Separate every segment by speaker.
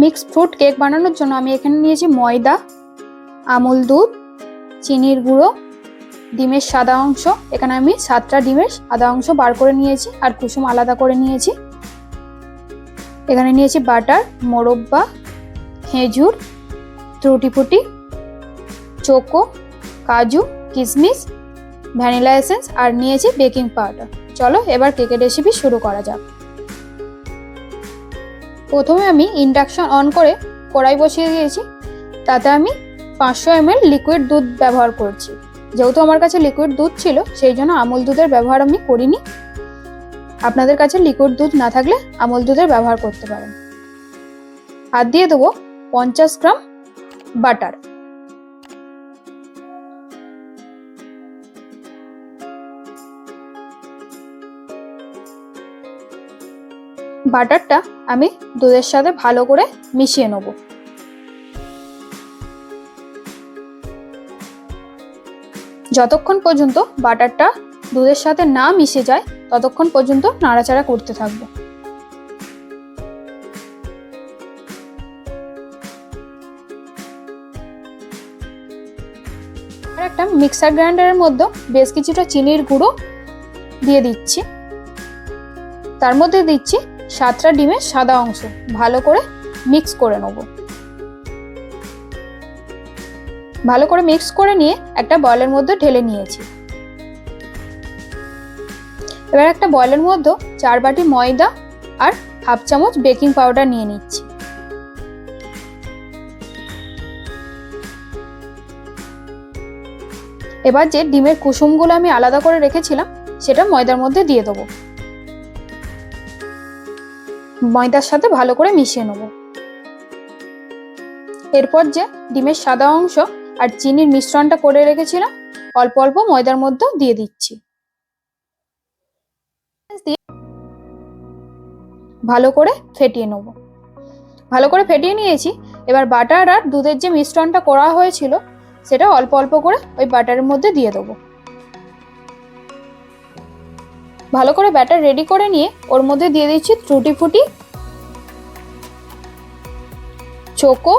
Speaker 1: Mix fruit cake বানানোর জন্য আমি এখানে নিয়েছি ময়দা, আমুল দুধ, চিনির গুঁড়ো, ডিমের সাদা অংশ। এখানে আমি 7টা ডিমের সাদা অংশ বার করে নিয়েছি আর কুসুম আলাদা করে নিয়েছি। এখানে নিয়েছি বাটার, মোরব্বা, খেজুর, টুটি ফুটি, চোকো, কাজু, কিশমিশ, ভ্যানিলা এসেন্স আর নিয়েছি বেকিং পাউডার। চলো এবার কেকের রেসিপি শুরু করা যাক। প্রথমে আমি ইন্ডাকশন অন করে কড়াই বসিয়ে দিয়েছি। তাতে আমি 500 ml লিকুইড দুধ ব্যবহার করছি। যেহেতু আমার কাছে লিকুইড দুধ ছিল সেই জন্য আমুল দুধের ব্যবহার আমি করিনি। আপনাদের কাছে লিকুইড দুধ না থাকলে আমুল দুধের ব্যবহার করতে পারেন। আর দিয়ে দেবো 50 গ্রাম বাটার। বাটারটা আমি দুধের সাথে ভালো করে মিশিয়ে নেব। যতক্ষণ পর্যন্ত বাটারটা দুধের সাথে না মিশে যায় ততক্ষণ পর্যন্ত নাড়াচাড়া করতে থাকবো। আর একটা মিক্সার গ্রাইন্ডারের মধ্যে বেশ কিছুটা চিনির গুঁড়ো দিয়ে দিচ্ছি। তার মধ্যে দিচ্ছি 7টা ডিমের সাদা অংশ। ভালো করে মিক্স করে নেব। ভালো করে মিক্স করে নিয়ে একটা বলের মধ্যে ঢেলে নিয়েছি। এবার একটা বলের মধ্যে 4 বাটি ময়দা আর হাফ চামচ বেকিং পাউডার নিয়ে নিচ্ছি। এবার যে ডিমের কুসুমগুলো আমি আলাদা করে রেখেছিলাম সেটা ময়দার মধ্যে দিয়ে দেবো। ময়দার সাথে ভালো করে মিশিয়ে নেব। এরপর যে ডিমের সাদা অংশ আর চিনির মিশ্রণটা করে রেখেছিলাম অল্প অল্প ময়দার মধ্যে দিয়ে দিচ্ছি। ভালো করে ফেটিয়ে নেব। ভালো করে ফেটিয়ে নিয়েছি। এবার বাটার আর দুধের যে মিশ্রণটা করা হয়েছিল সেটা অল্প অল্প করে ওই বাটারের মধ্যে দিয়ে দেবো। ভালো করে ব্যাটার রেডি করে নিয়ে ওর মধ্যে দিয়ে দিচ্ছি টুটি ফুটি, চোকো,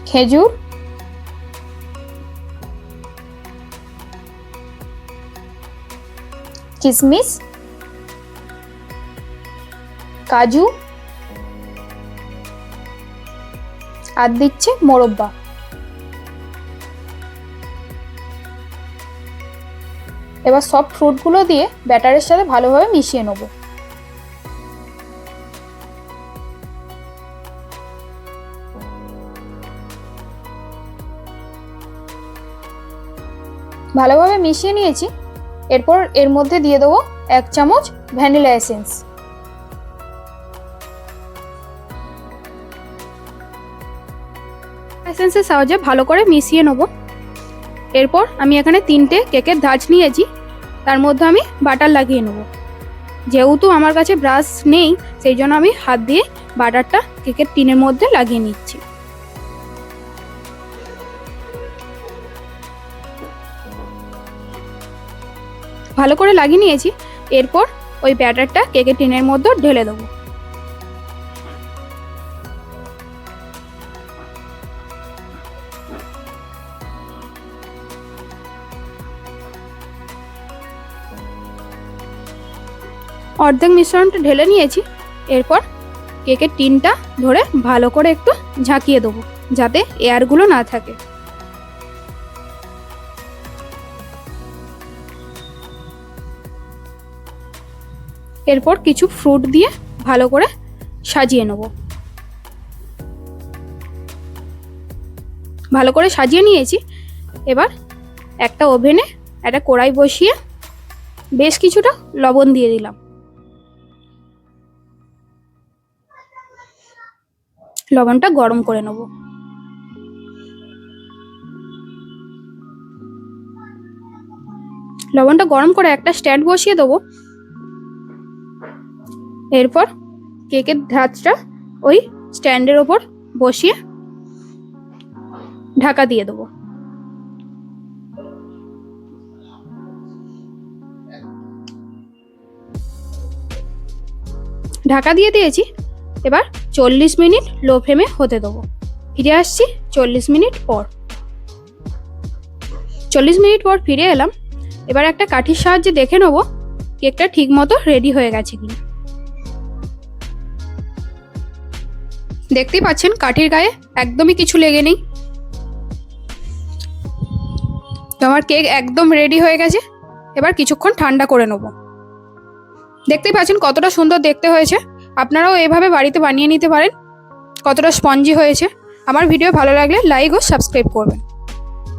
Speaker 1: খেজুর, কিশমিশ, কাজু আর দিচ্ছে মোরব্বা। এবার সব ফ্রুটগুলো দিয়ে ব্যাটারের সাথে ভালোভাবে মিশিয়ে নেব। ভালোভাবে মিশিয়ে নিয়েছি। এরপর এর মধ্যে দিয়ে দেবো 1 চামচ ভ্যানিলা এসেন্স। এসেন্সের সাহায্যে ভালো করে মিশিয়ে নেব। এরপর আমি এখানে 3টে কেকের ধাঁচ নিয়েছি। তার মধ্যে আমি বাটার লাগিয়ে নেব। যেহেতু আমার কাছে ব্রাশ নেই সেই জন্য আমি হাত দিয়ে বাটারটা কেকের টিনের মধ্যে লাগিয়ে নিচ্ছি। ভালো করে লাগিয়ে নিয়েছি। এরপর ওই ব্যাটারটা কেকের টিনের মধ্যে ঢেলে দেবো। অর্ধেক মিশ্রণটা ঢেলে নিয়েছি। এরপর কেকের টিনটা ধরে ভালো করে একটু ঝাঁকিয়ে দেবো যাতে এয়ারগুলো না থাকে। এরপর কিছু ফ্রুট দিয়ে ভালো করে সাজিয়ে নেব। ভালো করে সাজিয়ে নিয়েছি। এবার একটা ওভেনে একটা কড়াই বসিয়ে বেশ কিছুটা লবণ দিয়ে দিলাম। লবণটা গরম করে নেব। লবণটা গরম করে একটা স্ট্যান্ড বসিয়ে দেবো। এরপর কেকের ধাঁচটা ওই স্ট্যান্ডের ওপর বসিয়ে ঢাকা দিয়ে দেবো। ঢাকা দিয়ে দিয়েছি। এবার 40 মিনিট লো ফ্লেমে হতে দেবো। ফিরে আসছি 40 মিনিট পর। 40 মিনিট পর ফিরে এলাম। এবার একটা কাঠির সাহায্যে দেখে নেবো কেকটা ঠিক মতো রেডি হয়ে গেছে কিনা। দেখতেই পাচ্ছেন কাঠির গায়ে একদমই কিছু লেগে নেই। তো আমার কেক একদম রেডি হয়ে গেছে। এবার কিছুক্ষণ ঠান্ডা করে নেব। দেখতেই পাচ্ছেন কতটা সুন্দর দেখতে হয়েছে। আপনারাও এভাবে বাড়িতে বানিয়ে নিতে পারেন। কতটা স্পঞ্জি হয়েছে। আমার ভিডিও ভালো লাগলে লাইক ও সাবস্ক্রাইব করবেন।